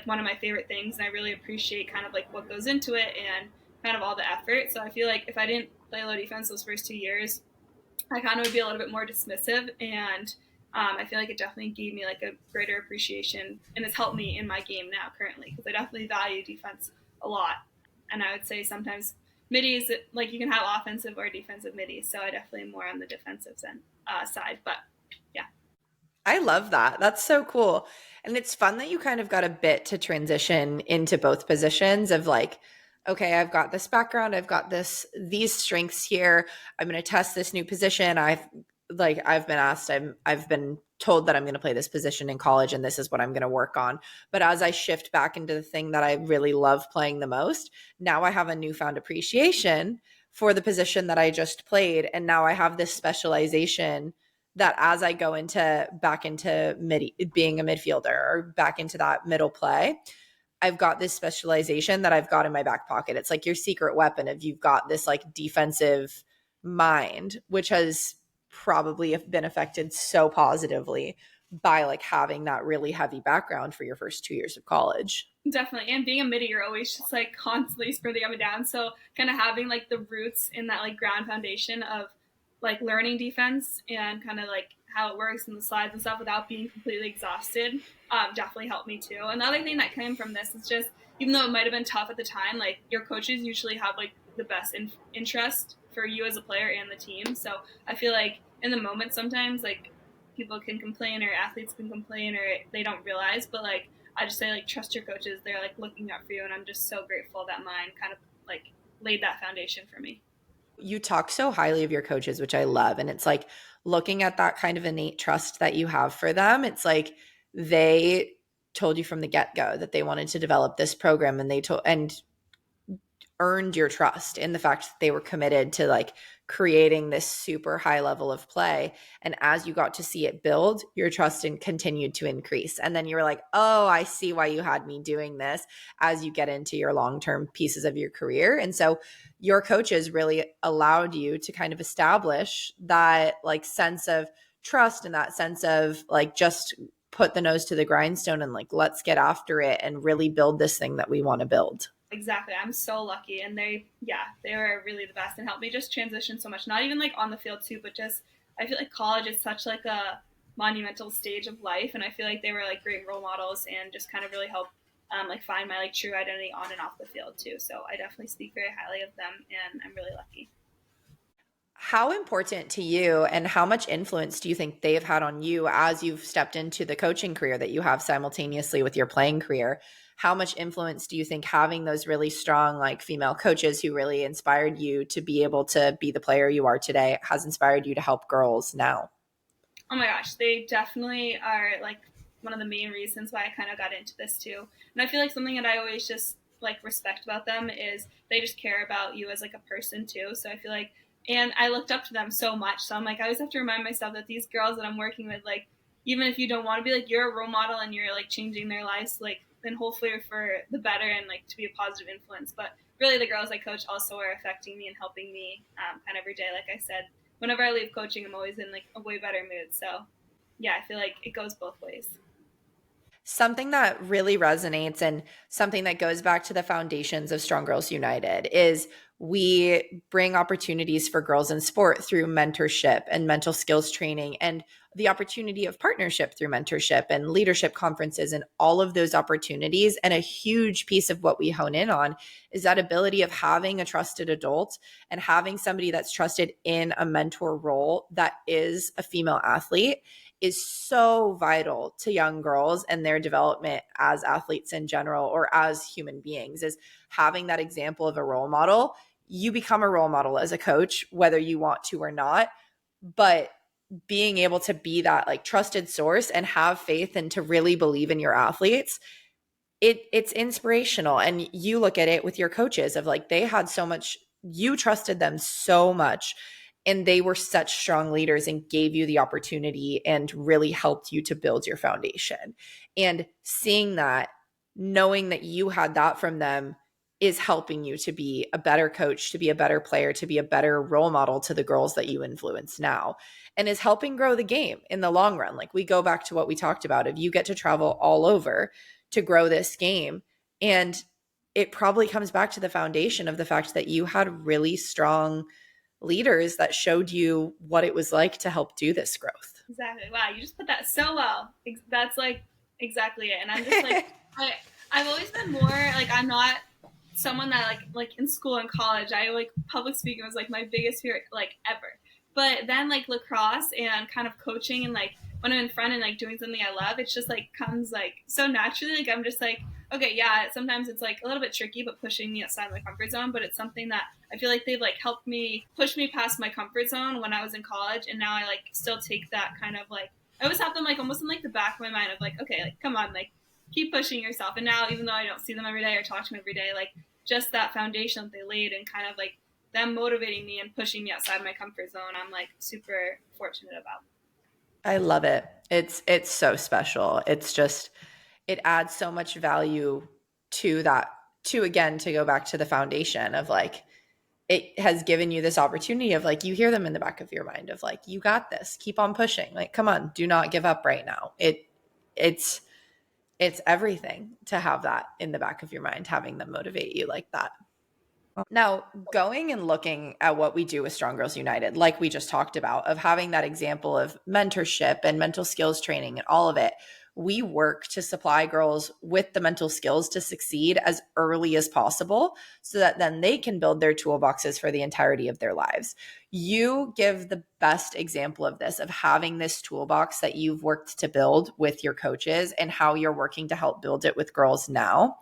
one of my favorite things, and I really appreciate kind of like what goes into it and kind of all the effort. So I feel like if I didn't play low defense those first 2 years, I kind of would be a little bit more dismissive, and I feel like it definitely gave me like a greater appreciation, and it's helped me in my game now currently because I definitely value defense a lot. And I would say sometimes middies, like you can have offensive or defensive middies, so I definitely am more on the defensive side. But yeah. I love that. That's so cool. And it's fun that you kind of got a bit to transition into both positions of like, okay, I've got this background, I've got these strengths here. I'm going to test this new position. I've been asked, I've been told that I'm going to play this position in college and this is what I'm going to work on. But as I shift back into the thing that I really love playing the most, now I have a newfound appreciation for the position that I just played. And now I have this specialization that as I go back into being a midfielder or back into that middle play, I've got this specialization that I've got in my back pocket. It's like your secret weapon if you've got this like defensive mind, which has probably been affected so positively by like having that really heavy background for your first 2 years of college. Definitely. And being a midi, you're always just like constantly sprinting up and down. So kind of having like the roots in that like ground foundation of like learning defense and kind of like how it works and the slides and stuff without being completely exhausted definitely helped me too. Another thing that came from this is just, even though it might have been tough at the time, like your coaches usually have like the best interest for you as a player and the team. So I feel like in the moment sometimes like people can complain or athletes can complain or they don't realize, but like I just say like trust your coaches. They're like looking out for you, and I'm just so grateful that mine kind of like laid that foundation for me. You talk so highly of your coaches, which I love. And it's like looking at that kind of innate trust that you have for them. It's like they told you from the get-go that they wanted to develop this program, and and earned your trust in the fact that they were committed to like creating this super high level of play. And as you got to see it build, your trust continued to increase. And then you were like, oh, I see why you had me doing this as you get into your long-term pieces of your career. And so your coaches really allowed you to kind of establish that like sense of trust and that sense of like just put the nose to the grindstone and like, let's get after it and really build this thing that we want to build. Exactly. I'm so lucky. And they were really the best and helped me just transition so much, not even like on the field too, but just, I feel like college is such like a monumental stage of life. And I feel like they were like great role models and just kind of really helped like find my like true identity on and off the field too. So I definitely speak very highly of them, and I'm really lucky. How important to you and how much influence do you think they've had on you as you've stepped into the coaching career that you have simultaneously with your playing career? How much influence do you think having those really strong like female coaches who really inspired you to be able to be the player you are today has inspired you to help girls now? Oh my gosh, they definitely are like one of the main reasons why I kind of got into this too. And I feel like something that I always just like respect about them is they just care about you as like a person too. So I feel like, and I looked up to them so much. So I'm like, I always have to remind myself that these girls that I'm working with, like, even if you don't want to be like, you're a role model and you're like changing their lives, like, then hopefully for the better and like to be a positive influence. But really the girls I coach also are affecting me and helping me kind of every day. Like I said, whenever I leave coaching, I'm always in like a way better mood. So yeah, I feel like it goes both ways. Something that really resonates and something that goes back to the foundations of Strong Girls United is we bring opportunities for girls in sport through mentorship and mental skills training, and the opportunity of partnership through mentorship and leadership conferences and all of those opportunities. And a huge piece of what we hone in on is that ability of having a trusted adult and having somebody that's trusted in a mentor role that is a female athlete is so vital to young girls and their development as athletes in general or as human beings. Is having that example of a role model. You become a role model as a coach, whether you want to or not, but being able to be that like trusted source and have faith and to really believe in your athletes, it's inspirational. And you look at it with your coaches of like, they had so much you trusted them so much, and they were such strong leaders and gave you the opportunity and really helped you to build your foundation. And seeing that, knowing that you had that from them, is helping you to be a better coach, to be a better player, to be a better role model to the girls that you influence now, and is helping grow the game in the long run. Like, we go back to what we talked about, if you get to travel all over to grow this game, and it probably comes back to the foundation of the fact that you had really strong leaders that showed you what it was like to help do this growth. Exactly. Wow, you just put that so well. That's like exactly it. And I'm just like, I've always been more like, I'm not someone that like in school and college, I like public speaking was like my biggest fear like ever. But then like lacrosse and kind of coaching and like when I'm in front and like doing something I love, it's just like comes like so naturally. Like I'm just like, okay, yeah, sometimes it's like a little bit tricky, but pushing me outside my comfort zone. But it's something that I feel like they've like helped me push me past my comfort zone when I was in college. And now I like still take that kind of like, I always have them like almost in like the back of my mind of like, okay, like come on, like keep pushing yourself. And now, even though I don't see them every day or talk to them every day, like just that foundation that they laid and kind of like them motivating me and pushing me outside my comfort zone, I'm like super fortunate about. I love it. It's so special. It's just, it adds so much value to that, to go back to the foundation of like, it has given you this opportunity of like, you hear them in the back of your mind of like, you got this, keep on pushing. Like, come on, do not give up right now. It's everything to have that in the back of your mind, having them motivate you like that. Now, going and looking at what we do with Strong Girls United, like we just talked about, of having that example of mentorship and mental skills training and all of it, we work to supply girls with the mental skills to succeed as early as possible so that then they can build their toolboxes for the entirety of their lives. You give the best example of this, of having this toolbox that you've worked to build with your coaches and how you're working to help build it with girls now.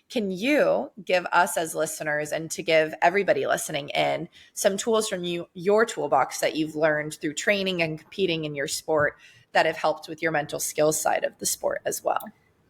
Can you give us as listeners and to give everybody listening in some tools from your toolbox that you've learned through training and competing in your sport that have helped with your mental skills side of the sport as well?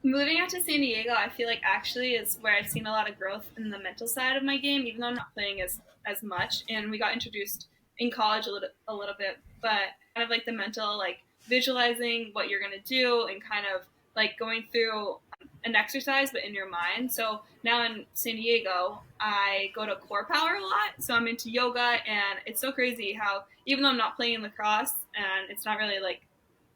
Moving out to San Diego, I feel like actually is where I've seen a lot of growth in the mental side of my game, even though I'm not playing as much. And we got introduced in college a little bit, but kind of like the mental, like visualizing what you're going to do and kind of like going through an exercise, but in your mind. So now in San Diego, I go to core power a lot. So I'm into yoga, and it's so crazy how even though I'm not playing lacrosse and it's not really like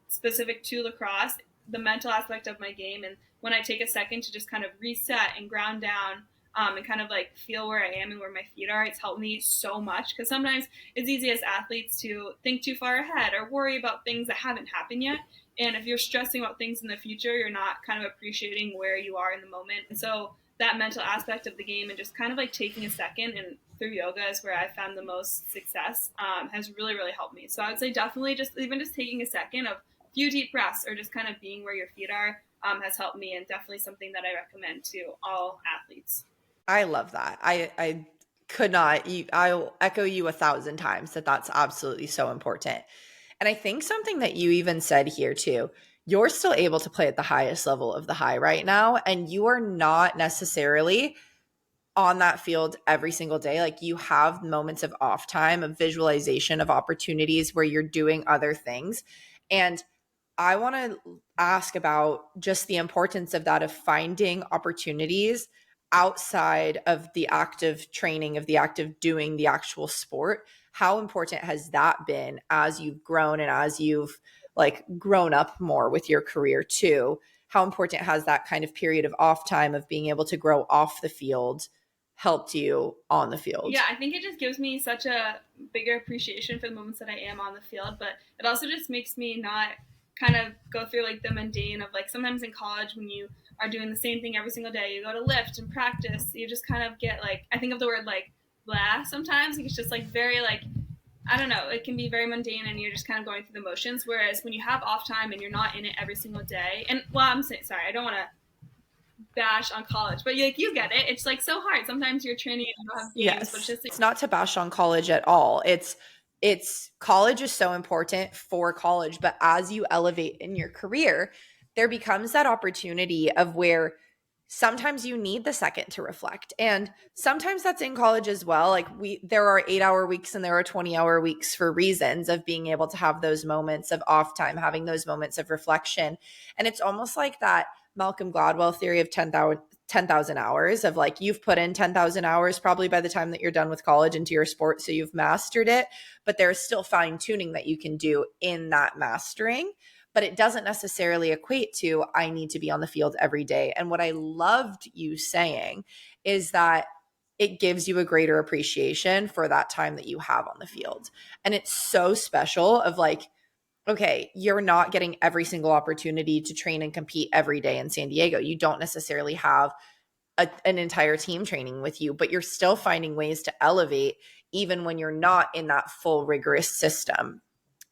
specific to lacrosse, the mental aspect of my game, and when I take a second to just kind of reset and ground down and kind of like feel where I am and where my feet are, it's helped me so much. Because sometimes it's easy as athletes to think too far ahead or worry about things that haven't happened yet. And if you're stressing about things in the future, you're not kind of appreciating where you are in the moment. And so that mental aspect of the game and just kind of like taking a second, and through yoga is where I found the most success, has really, really helped me. So I would say definitely just taking a second of a few deep breaths or just kind of being where your feet are has helped me, and definitely something that I recommend to all athletes. I love that. I could not, I'll echo you 1,000 times that that's absolutely so important. And I think something that you even said here too, you're still able to play at the highest level of the high right now, and you are not necessarily on that field every single day. Like, you have moments of off time, of visualization, of opportunities where you're doing other things. And I want to ask about just the importance of that, of finding opportunities outside of the active training, of the active doing the actual sport. How important has that been as you've grown and as you've like grown up more with your career too? How important has that kind of period of off time, of being able to grow off the field, helped you on the field? Yeah, I think it just gives me such a bigger appreciation for the moments that I am on the field, but it also just makes me not kind of go through like the mundane of like sometimes in college when you are doing the same thing every single day, you go to lift and practice, you just kind of get like, I think of the word like blah sometimes. Like, it's just like very like, I don't know, it can be very mundane and you're just kind of going through the motions. Whereas when you have off time and you're not in it every single day, and well, I'm saying, sorry, I don't want to bash on college, but you get it. It's like so hard. Sometimes you're training and you don't have games, Yes. but it's just like, it's not to bash on college at all. It's college is so important for college, but as you elevate in your career, there becomes that opportunity of where sometimes you need the second to reflect. And sometimes that's in college as well. Like there are 8-hour weeks and there are 20-hour weeks for reasons of being able to have those moments of off time, having those moments of reflection. And it's almost like that Malcolm Gladwell theory of 10,000 hours of like, you've put in 10,000 hours probably by the time that you're done with college into your sport. So you've mastered it, but there's still fine tuning that you can do in that mastering. But it doesn't necessarily equate to I need to be on the field every day. And what I loved you saying is that it gives you a greater appreciation for that time that you have on the field. And it's so special of like, okay, you're not getting every single opportunity to train and compete every day in San Diego. You don't necessarily have an entire team training with you, but you're still finding ways to elevate even when you're not in that full rigorous system.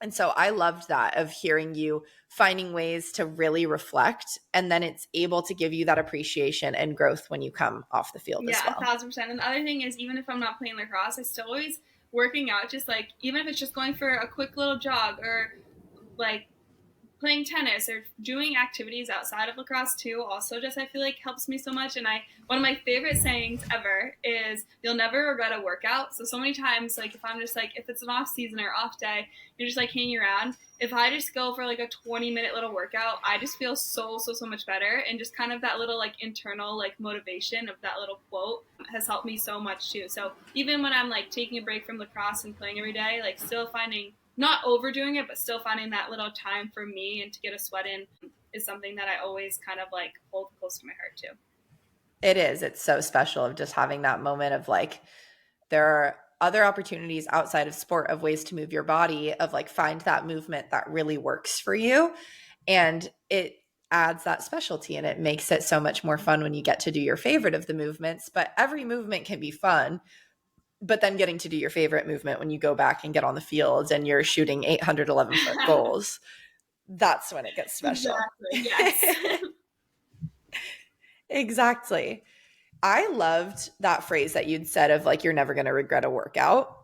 And so I loved that of hearing you finding ways to really reflect, and then it's able to give you that appreciation and growth when you come off the field as well. 1,000%. And the other thing is, even if I'm not playing lacrosse, I still always working out, just like, even if it's just going for a quick little jog or like playing tennis or doing activities outside of lacrosse too, also just I feel like helps me so much. And one of my favorite sayings ever is you'll never regret a workout. So many times, like if I'm just like, if it's an off season or off day, you're just like hanging around, if I just go for like a 20-minute little workout, I just feel so much better. And just kind of that little like internal like motivation of that little quote has helped me so much too. So even when I'm like taking a break from lacrosse and playing every day, like still finding, not overdoing it, but still finding that little time for me and to get a sweat in is something that I always kind of like hold close to my heart too. It is. It's so special of just having that moment of like, there are other opportunities outside of sport of ways to move your body, of like find that movement that really works for you. And it adds that specialty and it makes it so much more fun when you get to do your favorite of the movements. But every movement can be fun. But then getting to do your favorite movement when you go back and get on the field and you're shooting 811-foot goals, that's when it gets special. Exactly. Yes. Exactly. I loved that phrase that you'd said of like, you're never going to regret a workout.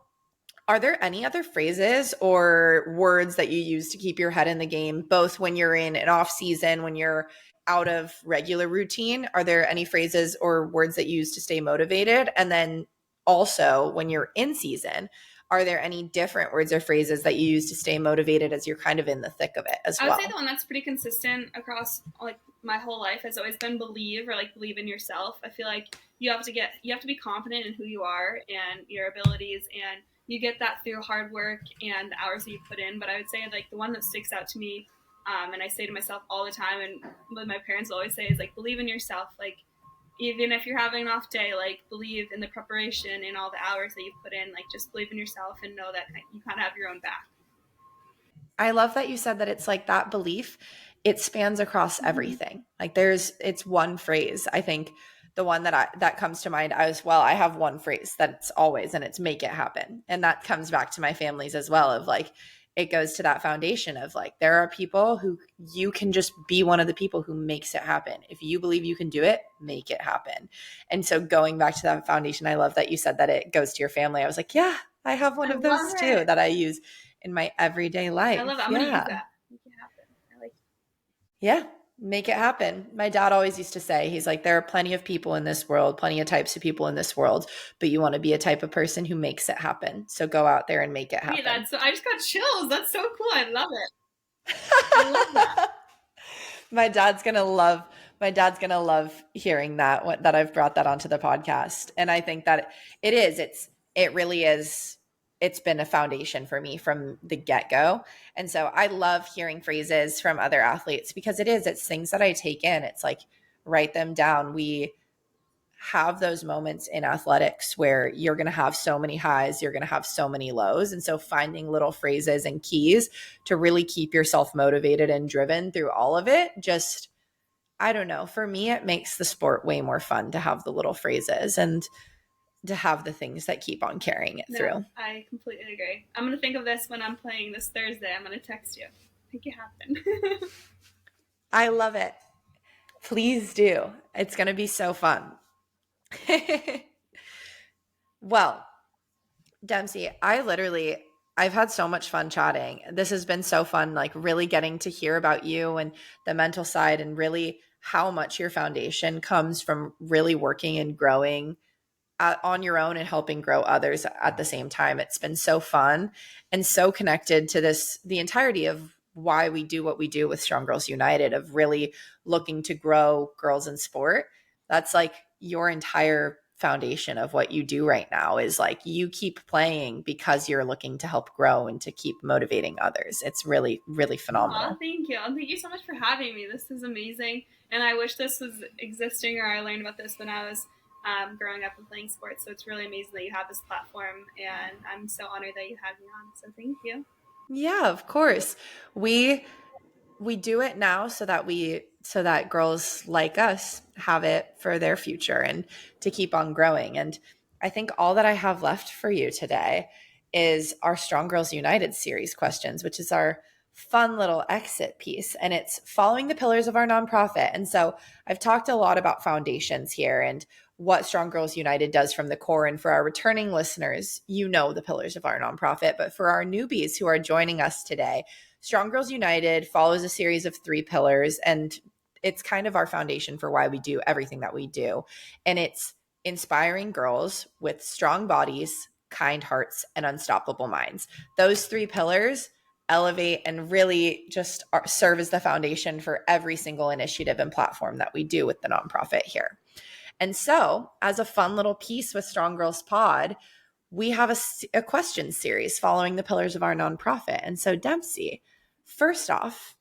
Are there any other phrases or words that you use to keep your head in the game, both when you're in an off season, when you're out of regular routine? Are there any phrases or words that you use to stay motivated? And then also when you're in season, are there any different words or phrases that you use to stay motivated as you're kind of in the thick of it as well? I would say the one that's pretty consistent across like my whole life has always been believe, or like believe in yourself. I feel like you have to be confident in who you are and your abilities, and you get that through hard work and the hours that you put in. But I would say like the one that sticks out to me, and I say to myself all the time, and what my parents always say is like, believe in yourself. Like, even if you're having an off day, like believe in the preparation and all the hours that you've put in. Like, just believe in yourself and know that you kind of have your own back. I love that you said that it's like that belief, it spans across everything. Like it's one phrase. I think the one that comes to mind as well, I have one phrase that's always, and it's make it happen. And that comes back to my families as well, of like, it goes to that foundation of like, there are people who you can just be one of the people who makes it happen. If you believe you can do it, make it happen. And so going back to that foundation, I love that you said that it goes to your family. I was like, yeah, I have one of those too that I use in my everyday life. I love it. I'm going to use that. Make it happen. I like it. Yeah, make it happen. My dad always used to say, he's like, there are plenty of people in this world, plenty of types of people in this world, but you want to be a type of person who makes it happen. So go out there and make it happen. Hey, I just got chills. That's so cool. I love it. I love that. My dad's going to love hearing that I've brought that onto the podcast. And I think that it really is. It's been a foundation for me from the get-go. And so I love hearing phrases from other athletes because it's things that I take in. It's like, write them down. We have those moments in athletics where you're going to have so many highs, you're going to have so many lows. And so finding little phrases and keys to really keep yourself motivated and driven through all of it, just, I don't know, for me, it makes the sport way more fun to have the little phrases and to have the things that keep on carrying it through. I completely agree. I'm going to think of this when I'm playing this Thursday. I'm going to text you. Make it happen. I love it. Please do. It's going to be so fun. Well, Dempsey, I literally I've had so much fun chatting. This has been so fun, like really getting to hear about you and the mental side and really how much your foundation comes from really working and growing on your own and helping grow others at the same time. It's been so fun and so connected to the entirety of why we do what we do with Strong Girls United, of really looking to grow girls in sport. That's like your entire foundation of what you do right now, is like you keep playing because you're looking to help grow and to keep motivating others. It's really, really phenomenal. Aw, thank you. And thank you so much for having me. This is amazing. And I wish this was existing, or I learned about this when I was growing up and playing sports. So it's really amazing that you have this platform, and I'm so honored that you had me on. So thank you. Yeah, of course. We do it now so that girls like us have it for their future and to keep on growing. And I think all that I have left for you today is our Strong Girls United series questions, which is our fun little exit piece. And it's following the pillars of our nonprofit. And so I've talked a lot about foundations here and what Strong Girls United does from the core. And for our returning listeners, you know the pillars of our nonprofit. But for our newbies who are joining us today, Strong Girls United follows a series of 3 pillars, and it's kind of our foundation for why we do everything that we do. And it's inspiring girls with strong bodies, kind hearts, and unstoppable minds. Those 3 pillars elevate and really just serve as the foundation for every single initiative and platform that we do with the nonprofit here. And so, as a fun little piece with Strong Girls Pod, we have a question series following the pillars of our nonprofit. And so, Dempsey, first off,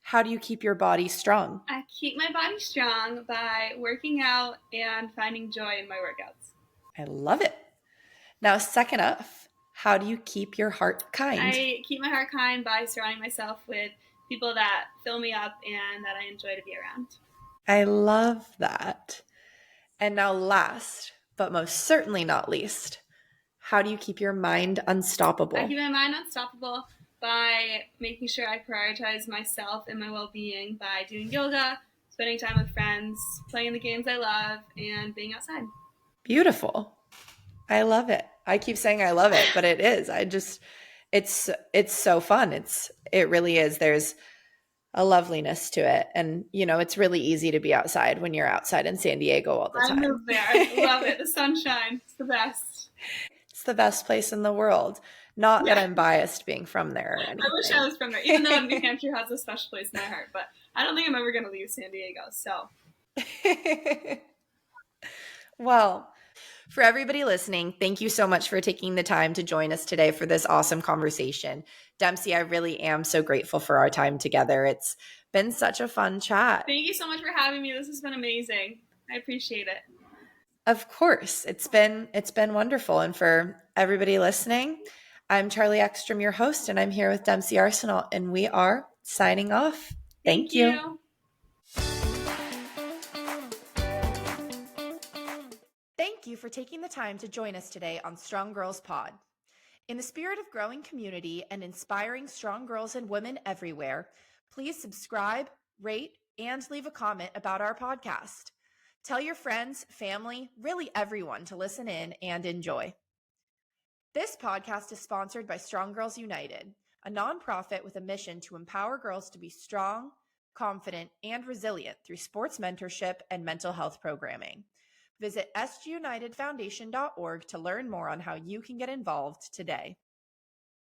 how do you keep your body strong? I keep my body strong by working out and finding joy in my workouts. I love it. Now, second off, how do you keep your heart kind? I keep my heart kind by surrounding myself with people that fill me up and that I enjoy to be around. I love that. And now last, but most certainly not least, how do you keep your mind unstoppable? I keep my mind unstoppable by making sure I prioritize myself and my well-being by doing yoga, spending time with friends, playing the games I love, and being outside. Beautiful. I love it. I keep saying I love it, but it is. It's so fun. It really is. There's a loveliness to it. And, it's really easy to be outside when you're outside in San Diego all the time. I moved there. I love it. The sunshine. It's the best. It's the best place in the world. Not that I'm biased being from there or anything. I wish I was from there, even though New Hampshire has a special place in my heart. But I don't think I'm ever going to leave San Diego. So, well, for everybody listening, thank you so much for taking the time to join us today for this awesome conversation. Dempsey, I really am so grateful for our time together. It's been such a fun chat. Thank you so much for having me. This has been amazing. I appreciate it. Of course, it's been wonderful. And for everybody listening, I'm Charlie Ekstrom, your host, and I'm here with Dempsey Arsenault, and we are signing off. Thank you. Thank you for taking the time to join us today on Strong Girls Pod. In the spirit of growing community and inspiring strong girls and women everywhere, please subscribe, rate, and leave a comment about our podcast. Tell your friends, family, really everyone to listen in and enjoy. This podcast is sponsored by Strong Girls United, a nonprofit with a mission to empower girls to be strong, confident, and resilient through sports mentorship and mental health programming. Visit sgunitedfoundation.org to learn more on how you can get involved today.